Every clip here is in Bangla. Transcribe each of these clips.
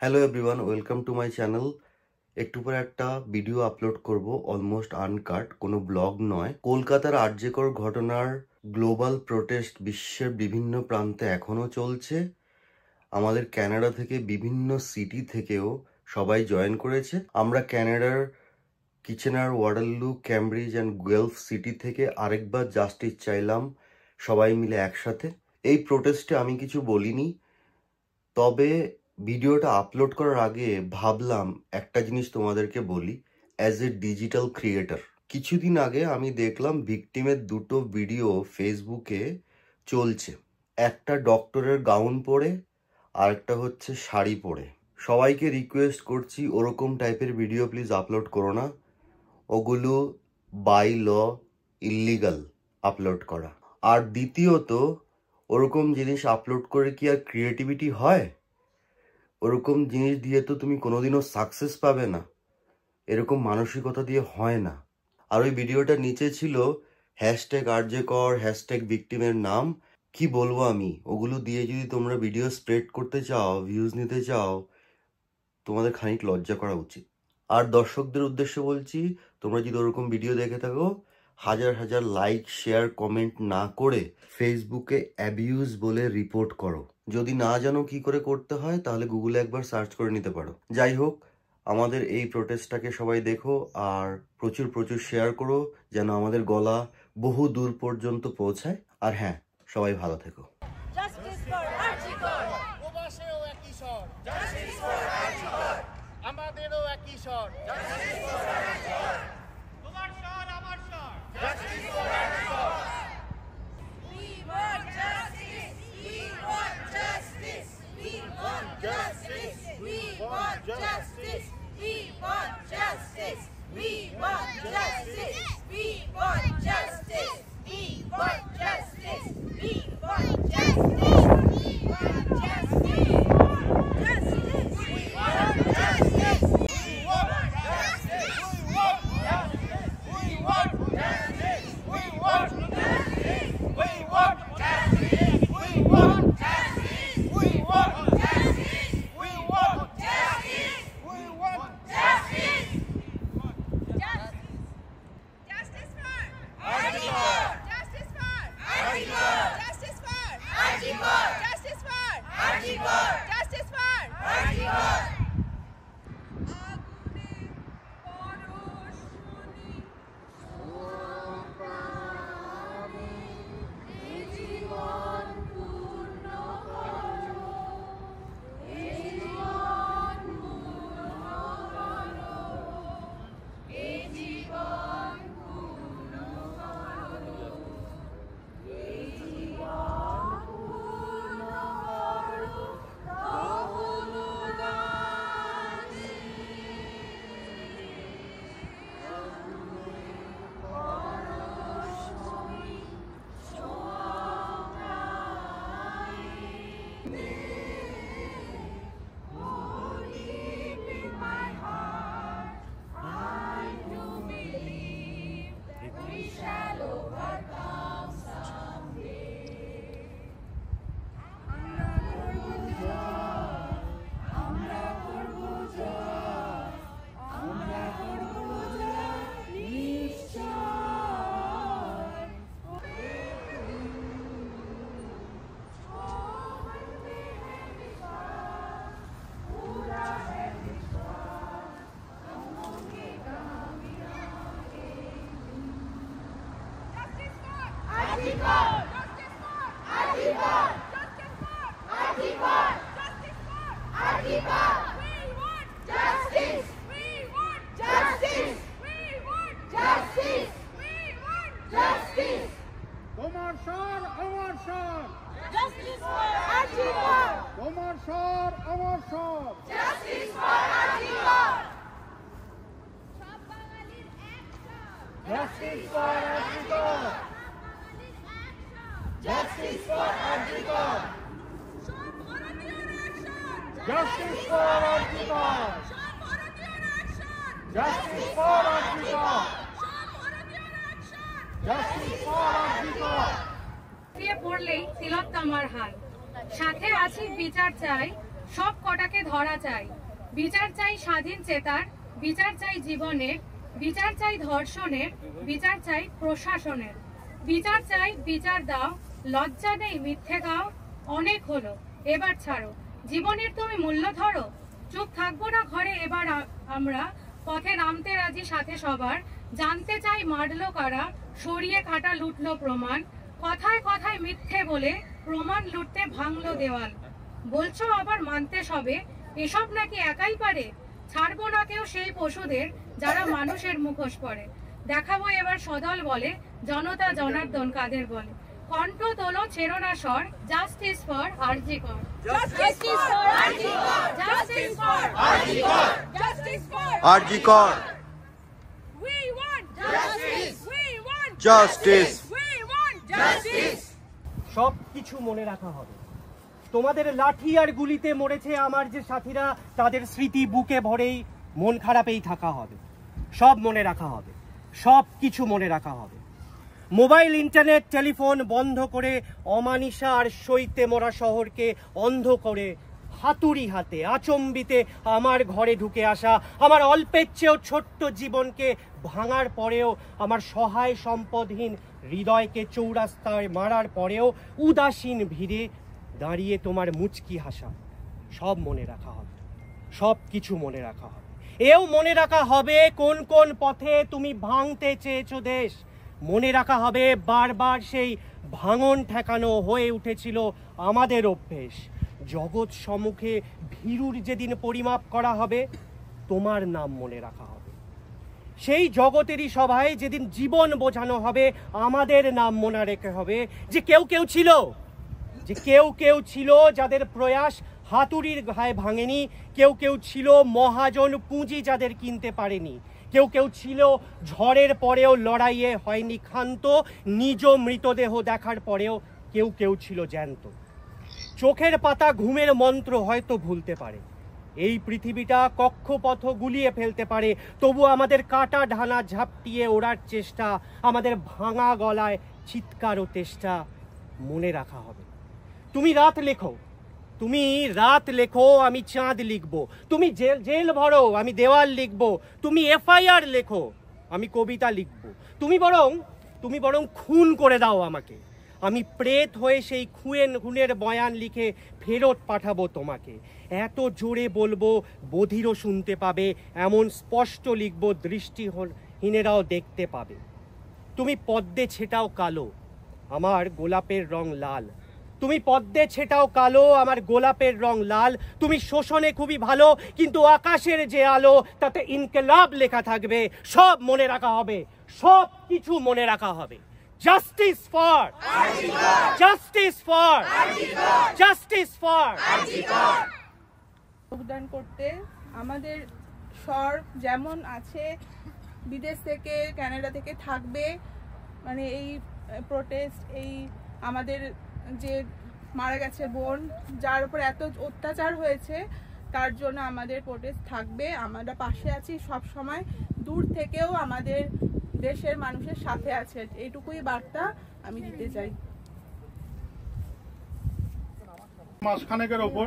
Hello everyone, welcome to my channel. একটু পরে একটা ভিডিও আপলোড করব, অলমোস্ট আনকাট, কোনো ব্লগ নয়। কলকাতার আরজেকর ঘটনার গ্লোবাল প্রোটেস্ট বিশ্বের বিভিন্ন প্রান্তে এখনও চলছে। আমাদের ক্যানাডা থেকে বিভিন্ন সিটি থেকেও সবাই জয়েন করেছে। আমরা ক্যানাডার Kitchener, Waterloo, Cambridge and Guelph city থেকে আরেকবার জাস্টিস চাইলাম সবাই মিলে একসাথে। এই প্রোটেস্টে আমি কিছু বলিনি, তবে ভিডিওটা আপলোড করার আগে ভাবলাম একটা জিনিস তোমাদেরকে বলি। অ্যাজ এ ডিজিটাল ক্রিয়েটর, কিছুদিন আগে আমি দেখলাম ভিকটিমের দুটো ভিডিও ফেসবুকে চলছে। একটা ডক্টরের গাউন পরে, আর একটা হচ্ছে শাড়ি পরে। সবাইকে রিকোয়েস্ট করছি, ওরকম টাইপের ভিডিও প্লিজ আপলোড করো না। ওগুলো বাই ল ইল্লিগাল আপলোড করা। আর দ্বিতীয়ত, ওরকম জিনিস আপলোড করে কি আর ক্রিয়েটিভিটি হয়? ওরকম জিনিস দিয়ে তো তুমি কোনোদিনও সাকসেস পাবে না। এরকম মানসিকতা দিয়ে হয় না। আর ওই ভিডিওটার নিচে ছিল হ্যাশট্যাগ আরজেকর, হ্যাশট্যাগ ভিকটিমের নাম। কি বলবো আমি, ওগুলো দিয়ে যদি তোমরা ভিডিও স্প্রেড করতে চাও, ভিউজ নিতে চাও, তোমাদের খানিক লজ্জা করা উচিত। আর দর্শকদের উদ্দেশ্যে বলছি, তোমরা যদি ওরকম ভিডিও দেখে থাকো, হাজার হাজার লাইক, শেয়ার, কমেন্ট না করে ফেসবুকে অ্যাবিউজ বলে রিপোর্ট করো। যদি না জানো কি করে করতে হয়, তাহলে গুগলে একবার সার্চ করে নিতে পারো। যাই হোক, আমাদের এই প্রোটেস্টটাকে সবাই দেখো আর প্রচুর প্রচুর শেয়ার করো, যেন আমাদের গলা বহু দূর পর্যন্ত পৌঁছায়। আর হ্যাঁ, সবাই ভালো থেকো। আমাদেরও একই স্বর। তোমার স্বর আমার স্বর। Justice for RG Kar. We want justice. We want justice. We want justice. We want justice. We want justice. We want justice. We want justice. We want justice. We want justice. We want justice. তোমার স্বর আমার স্বর। Justice for RG Kar. তোমার স্বর আমার স্বর। Justice for RG Kar. সব বাঙালির এক স্বর। Justice for RG Kar. Justice for RG Kar. সব ভারতীয়র এক স্বর। Justice for RG Kar. সব ভারতীয়র এক স্বর। Justice for RG Kar. পড়লেই তিলোত্তমার হাল, সাথে আছি বিচার চাই, সব কটাকে ধরা চাই। বিচার চাই স্বাধীন চেতার, বিচার চাই জীবনের, বিচার চাই ধর্ষণের, বিচার চাই প্রশাসনের। বিচার চাই, বিচার দাও, লজ্জা নেই মিথ্যে গাও। অনেক হলো, এবার ছাড়ো, জীবনের তুমি মূল্য ধরো। চুপ থাকবো না ঘরে এবার আমরা, পথে নামতে রাজি সাথে সবার। জানতে চাই মারলো কারা, সরিয়ে কাটা লুটলো প্রমাণ। কথায় কথায় মিথ্যে বলে প্রমাণ লুটতে ভাঙলো দেওয়াল। বলছো আবার মানতে সবে, এসব নাকি একাই পারে। ছাড়বো না কেউ সেই পশুদের যারা মানুষের মুখোশ পরে। দেখাবো এবার সদল বলে, জনতা জনার্দন কাদের বলে। কণ্ঠ তোলো, ছেড়ো না স্বর, জাস্টিস ফর আরজি কর। Justice for RG Kar. Justice for RG Kar. Justice for আরজি কর, We want justice. We want justice. We want justice. সব কিছু মনে রাখা হবে। তোমাদের লাঠি আর গুলিতে মরেছে আমার যে সাথীরা, তাদের স্মৃতি বুকে ভরেই মন খারাপেই থাকা হবে। সব মনে রাখা হবে, সব কিছু মনে রাখা হবে। মোবাইল, ইন্টারনেট, টেলিফোন বন্ধ করে অমানিসা আর সইতে মোরা শহরকে অন্ধ করে হাতুড়ি হাতে আচম্বিতে আমার ঘরে ঢুকে আসা, আমার অল্পের চেয়েও ছোট্ট জীবনকে ভাঙার পরেও, আমার সহায় সম্পদহীন হৃদয়কে চৌরাস্তায় মারার পরেও উদাসীন ভিড়ে দাঁড়িয়ে তোমার মুচকি হাসা, সব মনে রাখা হবে, সব কিছু মনে রাখা হবে। এও মনে রাখা হবে কোন কোন পথে তুমি ভাঙতে চেয়েছো দেশ। মনে রাখা হবে বারবার সেই ভাঙন ঠেকানো হয়ে উঠেছিল আমাদের অভ্যেস। জগৎ সম্মুখে ভীরুর যেদিন পরিমাপ করা হবে, তোমার নাম মনে রাখা হবে। সেই জগতেরই সভায় যেদিন জীবন বোঝানো হবে, আমাদের নাম মনে রেখে হবে যে কেউ কেউ ছিল, যে কেউ কেউ ছিল যাদের প্রয়াস হাতুড়ির ঘায়ে ভাঙেনি, কেউ কেউ ছিল মহাজন পুঁজি যাদের কিনতে পারেনি, কেউ কেউ ছিল ঝড়ের পরেও লড়াইয়ে হয়নি ক্ষান্ত, নিজ মৃতদেহ দেখার পরেও কেউ কেউ ছিল জ্যান্ত। চোখের পাতা ঘুমের মন্ত্র হয়তো ভুলতে পারে, এই পৃথিবীটা কক্ষপথ গুলিয়ে ফেলতে পারে, তবু আমাদের কাটা ঢানা ঝাপটিয়ে ওড়ার চেষ্টা, আমাদের ভাঙা গলায় চিৎকার ও তেষ্টা মনে রাখা হবে। তুমি রাত লেখো, তুমি রাত লেখো, আমি চাঁদ লিখবো। তুমি জেল ভরো, আমি দেওয়াল লিখবো। তুমি এফআইআর লেখো, আমি কবিতা লিখবো। তুমি বরং খুন করে দাও আমাকে, আমি প্রেত হয়ে সেই খুনের বয়ান লিখে ফেরত পাঠাবো তোমাকে। এত জোরে বলবো বধিরও শুনতে পাবে, এমন স্পষ্ট লিখবো দৃষ্টিহীনেরাও দেখতে পাবে। তুমি পদ্মে ছেটাও কালো, আমার গোলাপের রং লাল। তুমি পদ্মে ছেটাও কালো, আমার গোলাপের রং লাল। তুমি শোষণে খুবই ভালো, কিন্তু আকাশের যে আলো তাতে ইনকিলাব লেখা থাকবে। সব মনে রাখা হবে, সব কিছু মনে রাখা হবে। Justice for justice for justice for যোগদান করতে আমাদের স্বর যেমন আছে, বিদেশ থেকে কানাডা থেকে থাকবে, মানে এই প্রোটেস্ট, এই আমাদের যে মারা গেছে বোন, যার উপর এত অত্যাচার হয়েছে, তার জন্য আমাদের প্রোটেস্ট থাকবে। আমরা পাশে আছি সব সময়, দূর থেকেও আমাদের দেশের মানুষের সাথে আছে, এইটুকুই বার্তা আমি দিতে চাই। মাসখানেকের ওপর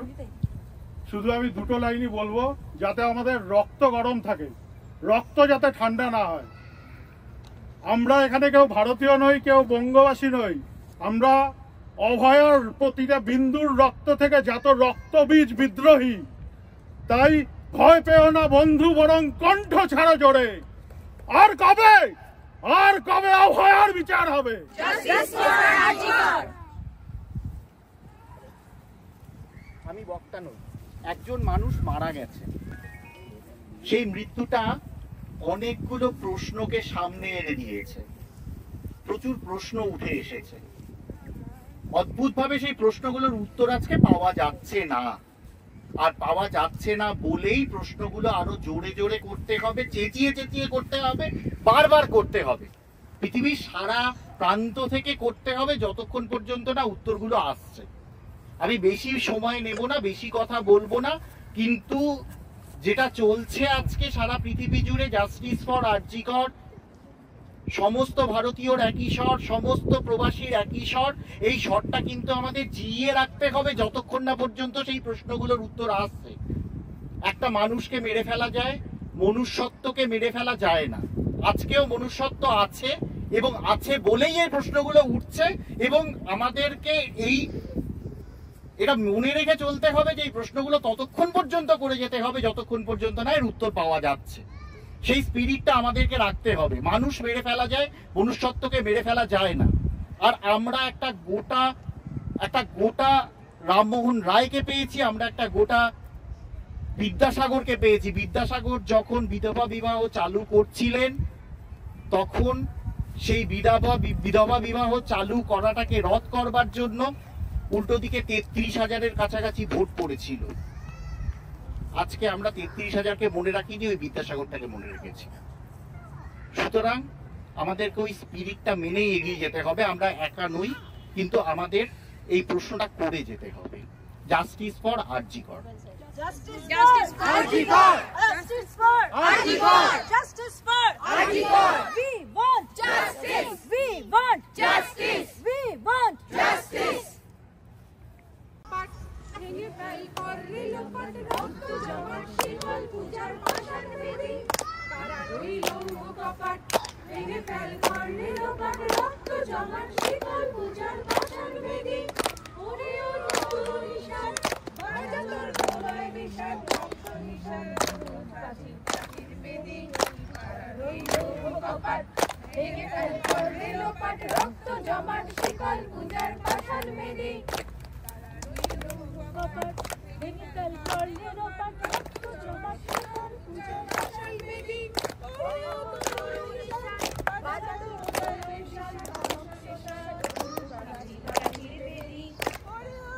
শুধু আমি দুটো লাইনই বলবো, যাতে আমাদের রক্ত গরম থাকে, রক্ত যাতে ঠান্ডা না হয়। আমরা এখানে কেউ ভারতীয় নই, কেউ বঙ্গবাসী নই, আমরা অভয়ার প্রতিটা বিন্দুর রক্ত থেকে জাত রক্তবীজ বিদ্রোহী। তাই ভয় পেও না বন্ধু, বরং কণ্ঠ ছাড়া জোরে। আর কবে অভয়ার বিচার হবে? আমি বক্তা নই, একজন মানুষ মারা গেছে, সেই মৃত্যুটা অনেকগুলো প্রশ্নকে সামনে এনে দিয়েছে, প্রচুর প্রশ্ন উঠে এসেছে। অদ্ভুতভাবে সেই প্রশ্নগুলোর উত্তর আজকে পাওয়া যাচ্ছে না, আর পাওয়া যাচ্ছে না বলেই প্রশ্নগুলো আরো জোরে জোরে করতে হবে, চেঁচিয়ে চেঁচিয়ে করতে হবে, বারবার করতে হবে, পৃথিবীর সারা প্রান্ত থেকে করতে হবে, যতক্ষণ পর্যন্ত না উত্তরগুলো আসছে। আমি বেশি সময় নেব না, বেশি কথা বলবো না, কিন্তু যেটা চলছে আজকে সারা পৃথিবী জুড়ে, জাস্টিস ফর আরজি কর, সমস্ত ভারতীয়র একই স্বর, সমস্ত প্রবাসীর একই স্বর। এই স্বরটা কিন্তু আমাদের জিইয়ে রাখতে হবে যতক্ষণ না পর্যন্ত সেই প্রশ্নগুলোর উত্তর আসছে। একটা মানুষকে মেরে ফেলা যায়, মনুষ্যত্বকে মেরে ফেলা যায় না। আজকেও মনুষ্যত্ব আছে এবং আছে বলেই এই প্রশ্নগুলো উঠছে, এবং আমাদেরকে এটা মনে রেখে চলতে হবে যে এই প্রশ্নগুলো ততক্ষণ পর্যন্ত করে যেতে হবে যতক্ষণ পর্যন্ত না এর উত্তর পাওয়া যাচ্ছে। সেই স্পিরিটটা আমাদেরকে রাখতে হবে। মানুষ মেরে ফেলা যায়, মনুষ্যত্বকে মেরে ফেলা যায় না। আর আমরা একটা গোটা রামমোহন রায়কে পেয়েছি, আমরা একটা গোটা বিদ্যাসাগরকে পেয়েছি। বিদ্যাসাগর যখন বিধবা বিবাহ চালু করছিলেন তখন সেই বিধবা বিবাহ চালু করাটাকে রদ করবার জন্য উল্টো দিকে 33,000-এর কাছাকাছি ভোট পড়েছিল। আজকে আমরা 33,000-কে মনে রাখিনি, ওই বিদ্যাসাগরটাকে মনে রেখেছি। সুতরাং আমাদেরকে ওই স্পিরিটটা মেনেই এগিয়ে যেতে হবে। আমরা একা নই, কিন্তু আমাদের এই প্রশ্নটা করে যেতে হবে। জাস্টিস ফর আরজি কর। Justice for RG Kar. Justice for RG Kar. Justice for RG Kar. We want justice. We want justice. We want justice. ভেঙে ফেল করলে লোপাট রক্ত জমাট শিকল পূজার পাষাণ বেদী কারা রইল কপাট ভেঙে ফেল করলে লোপাট রক্ত জমাট শিকল পূজার পাষাণ বেদী ওরে ও নিশান বাজা তোর গলায় বিষাদ রক্ত নিশান প্রাচীর প্রাচীর বেদী কারা রইল কপাট ভেঙে ফেল করলে লোপাট রক্ত জমাট শিকল পূজার পাষাণ বেদী ভেঙে ফেল করলে লোপাট রক্ত জমাট শিকল পূজার পাষাণ বেদী ওরে ও নিশান বাজা তোর গলায় বিষাদ রক্ত নিশান প্রাচীর প্রাচীর বেদী ওরে ও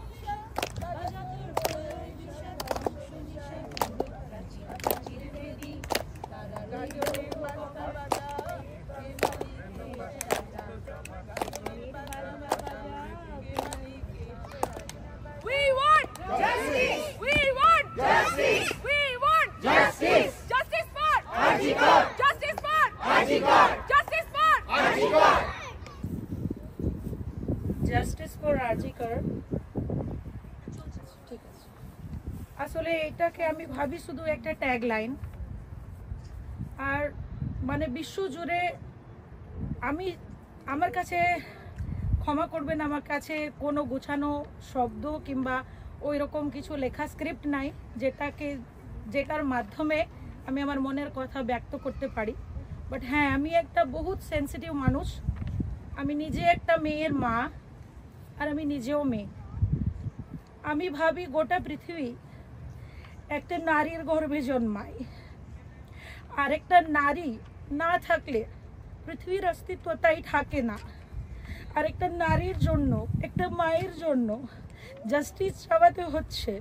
নিশান বাজা তোর গলায় বিষাদ রক্ত নিশান প্রাচীর প্রাচীর বেদী তারা রইল কথা বাজা We want justice. We want justice. We want justice. Justice for RG Kar. Justice for RG Kar. Justice for RG Kar. Justice for RG Kar. ঠিক আছে, আসলে এটাকে আমি ভাবি শুধু একটা ট্যাগ লাইন, আর মানে বিশ্ব জুড়ে আমার কাছে ক্ষমা করবেন, আমার কাছে কোনো গোছানো শব্দ কিংবা ওই রকম কিছু লেখা স্ক্রিপ্ট নাই যেটার মাধ্যমে আমি আমার মনের কথা ব্যক্ত করতে পারি। বাট হ্যাঁ, আমি একটা বহুত সেন্সিটিভ মানুষ। আমি নিজে একটা মেয়ের মা, আর আমি নিজেও মেয়ে। আমি ভাবি গোটা পৃথিবী একটা নারীর গর্ভে জন্মায়, আর একটা নারী না থাকলে পৃথিবীর অস্তিত্বটাই থাকে না। আর একটা নারীর জন্য, একটা মায়ের জন্য জাস্টিস চাওয়াতে হচ্ছে,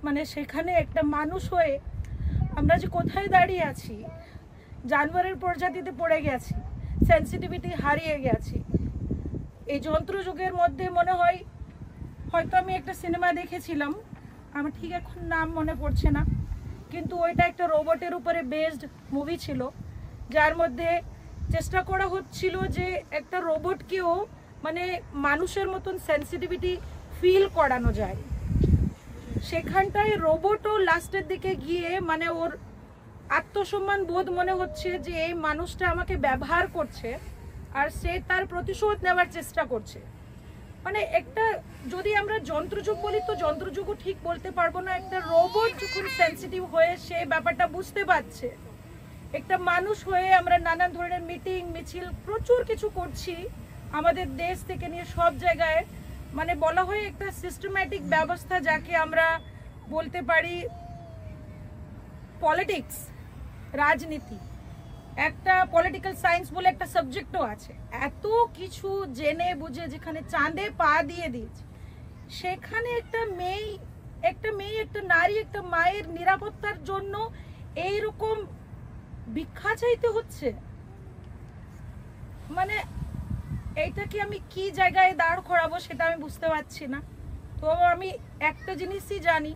মানে সেখানে একটা মানুষ হয়ে আমরা যে কোথায় দাঁড়িয়ে আছি, জানোয়ারের প্রজাতিতে পড়ে গেছি, সেন্সিটিভিটি হারিয়ে গেছি। এই যন্ত্রযুগের মধ্যে মনে হয়, হয়তো আমি একটা সিনেমা দেখেছিলাম, আমার ঠিক এখন নাম মনে পড়ছে না, কিন্তু ওইটা একটা রোবটের উপরে বেসড মুভি ছিল, যার মধ্যে চেষ্টা করা হচ্ছিল যে একটা রোবটকেও মানে মানুষের মতন সেন্সিটিভিটি ফিল করানো যায়। সেখানটায় রোবটও লাস্টের দিকে গিয়ে মানে ওর আত্মসম্মান বোধ মনে হচ্ছে যে এই মানুষটা আমাকে ব্যবহার করছে, আর সে তার প্রতিশোধ নেওয়ার চেষ্টা করছে। মানে একটা, যদি আমরা যন্ত্রযুগ বলি তো যন্ত্রযুগও ঠিক বলতে পারবো না। একটা রোবট যখন সেন্সিটিভ হয়ে সে ব্যাপারটা বুঝতে পারছে, একটা মানুষ হয়ে আমরা নানান ধরনের মিটিং মিছিল প্রচুর কিছু করছি আমাদের দেশ থেকে নিয়ে সব জায়গায়, মানে বলা হয় একটা সিস্টেম্যাটিক ব্যবস্থা, যাকে আমরা বলতে পারি পলিটিক্স, রাজনীতি। একটা পলিটিক্যাল সায়েন্স বলে একটা সাবজেক্টও আছে। এত কিছু জেনে বুঝে যেখানে চাঁদে পা দিয়ে দিয়েছে, সেখানে একটা মেয়ে, একটা নারী, একটা মায়ের নিরাপত্তার জন্য এইরকম ভিক্ষা চাইতে হচ্ছে। মানে এইটাকে আমি কি জায়গায় দাঁড় করাবো সেটা আমি বুঝতে পারছি না। তো আমি একটা জিনিসই জানি,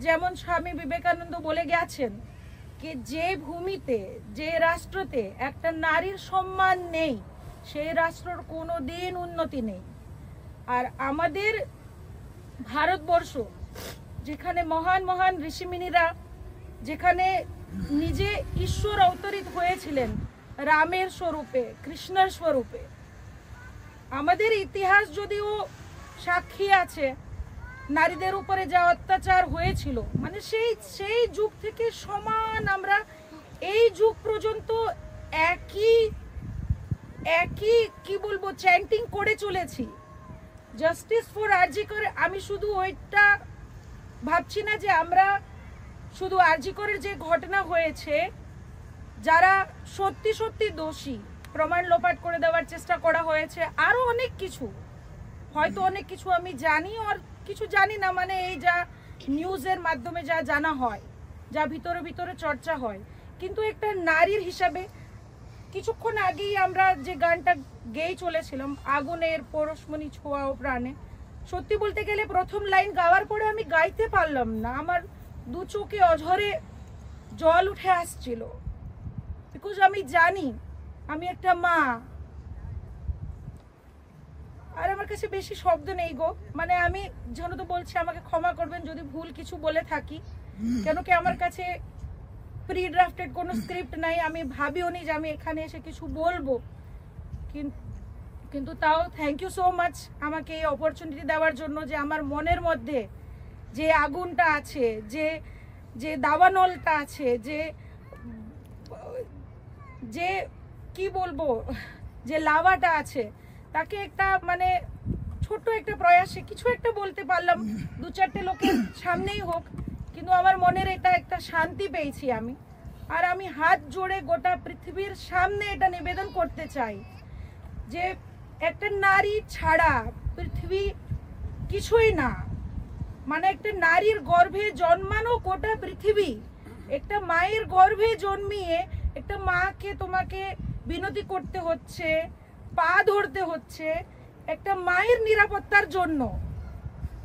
যেমন স্বামী বিবেকানন্দ বলে গেছেন যে ভূমিতে যে রাষ্ট্রতে একটা নারীর সম্মান নেই সেই রাষ্ট্রের কোনো দিন উন্নতি নেই। আর আমাদের ভারতবর্ষ যেখানে মহান মহান ঋষিমুনিরা যেখানে নিজে ঈশ্বর অবতরিত হয়েছিলেন রামের স্বরূপে কৃষ্ণের স্বরূপে, আমাদের ইতিহাস যদিও সাক্ষী আছে নারীদের উপরে যা অত্যাচার হয়েছিল, মানে সেই যুগ থেকে সমান আমরা এই যুগ পর্যন্ত একই কি বলবো চ্যান্টিং করে চলেছি, জাস্টিস ফর আরজি কর। আমি শুধু ওইটা ভাবছি না যে আমরা শুধু আরজি করের যে ঘটনা হয়েছে যারা সত্যি সত্যি দোষী প্রমাণ লোপাট করে দেওয়ার চেষ্টা করা হয়েছে, আরো অনেক কিছু, হয়তো অনেক কিছু আমি জানি আর কিছু জানি না, মানে এই যা নিউজের মাধ্যমে যা জানা হয়, যা ভিতরে ভিতরে চর্চা হয়। কিন্তু একটা নারীর হিসাবে কিছুক্ষণ আগেই আমরা যে গানটা গেয়ে চলেছিলাম আগুনের পরশমণি ছোঁয়া ও প্রাণে, সত্যি বলতে গেলে প্রথম লাইন গাওয়ার পরে আমি গাইতে পারলাম না, আমার দু চোখে অঝরে জল উঠে আসছিল, বিকজ আমি জানি আমি একটা মা। আর আমার কাছে বেশি শব্দ নেই গো, মানে আমি যেন তো বলছি, আমাকে ক্ষমা করবেন যদি ভুল কিছু বলে থাকি, কেন কি আমার কাছে প্রি ড্রাফটেড কোনো স্ক্রিপ্ট নাই, আমি ভাবিও নি যে আমি এখানে এসে কিছু বলবো, কিন্তু তাও থ্যাংক ইউ সো মাচ আমাকে এই অপরচুনিটি দেওয়ার জন্য, যে আমার মনের মধ্যে যে আগুনটা আছে, যে দাবানলটা আছে, যে কি বলবো যে লাভাটা আছে, তাকে একটা মানে ছোট্ট একটা প্রয়াসে কিছু একটা বলতে পারলাম, দু চারটে লোকের সামনেই হোক, কিন্তু আমার মনের এটা একটা শান্তি পেয়েছি আমি। আর আমি হাত জোড়ে গোটা পৃথিবীর সামনে এটা নিবেদন করতে চাই যে একটা নারী ছাড়া পৃথিবী কিছুই না, মানে একটা নারীর গর্ভে জন্মানো গোটা পৃথিবী, একটা মায়ের গর্ভে জন্মিয়ে একটা মাকে তোমাকে বিনতি করতে হচ্ছে, পা ধরতে হচ্ছে একটা মায়ের নিরাপত্তার জন্য।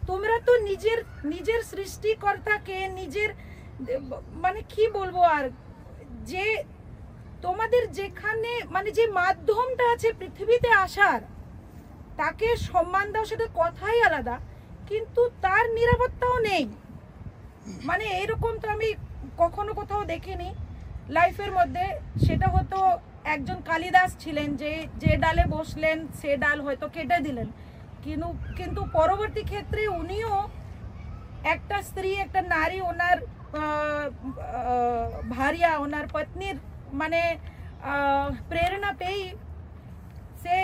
তোমরা তো নিজের সৃষ্টিকর্তাকে নিজের মানে কি বলবো, আর যে তোমাদের যেখানে মানে যে মাধ্যমটা আছে পৃথিবীতে আসার, তাকে সম্মান দাও, সেটা কথাই আলাদা, কিন্তু তার নিরাপত্তাও নেই। মানে এরকম তো আমি কখনো কোথাও দেখিনি লাইফের মধ্যে। সেটা হতো একজন কালিদাস ছিলেন, যে ডালে বসলেন সে ডাল হয়তো কেটে দিলেন, কিন্তু পরবর্তী ক্ষেত্রে উনিও একটা স্ত্রী, একটা নারী, ওনার ভারিয়া, ওনার পত্নীর মানে প্রেরণা পেয়ে সে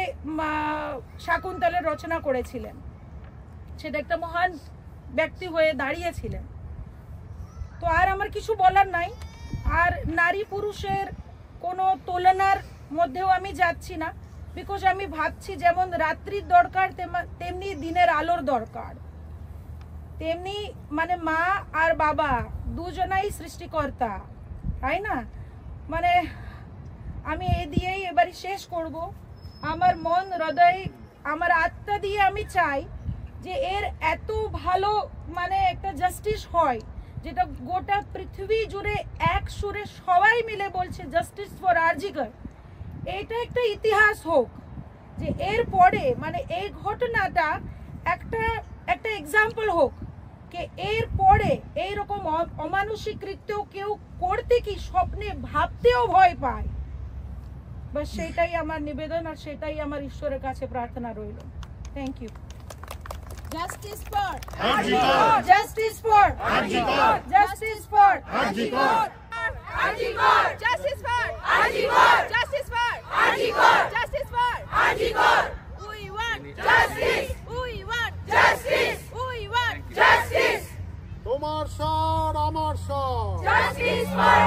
শাকুন্তলের রচনা করেছিলেন, সেটা একটা মহান ব্যক্তি হয়ে দাঁড়িয়েছিলেন। তো আর আমার কিছু বলার নাই, আর নারী পুরুষের কোনো তুলনার মধ্যেও আমি যাচ্ছি না, বিকজ আমি ভাবছি যেমন রাত্রির দরকার তেমনি দিনের আলোর দরকার, তেমনি মানে মা আর বাবা দুজনাই সৃষ্টিকর্তা, তাই না? মানে আমি এই দিয়েই এবারে শেষ করব। আমার মন হৃদয় আমার আত্মা দিয়ে আমি চাই যে এর এত ভালো মানে একটা জাস্টিস হয়, যেটা গোটা পৃথিবী জুড়ে এক সুরে সবাই মিলে বলছে জাস্টিস ফর আরজি কর। এটা একটা ইতিহাস হোক, যে এর পরে মানে এই ঘটনাটা একটা এক্সাম্পল হোক, যে এর পরে এইরকম অমানুষিক কৃত্য কেউ করতে কি স্বপ্নে ভাবতেও ভয় পায়। বাস সেটাই আমার নিবেদন, আর সেটাই আমার ঈশ্বরের কাছে প্রার্থনা রইল। Thank you. Justice for Arji Kar. Justice for Arji Kar. Justice for Arji Kar. Arji Kar. Justice for Arji Kar. Justice for Arji Kar. Justice for Arji Kar. We want justice. We want justice. We want justice. তোমার স্বর আমার স্বর। Justice for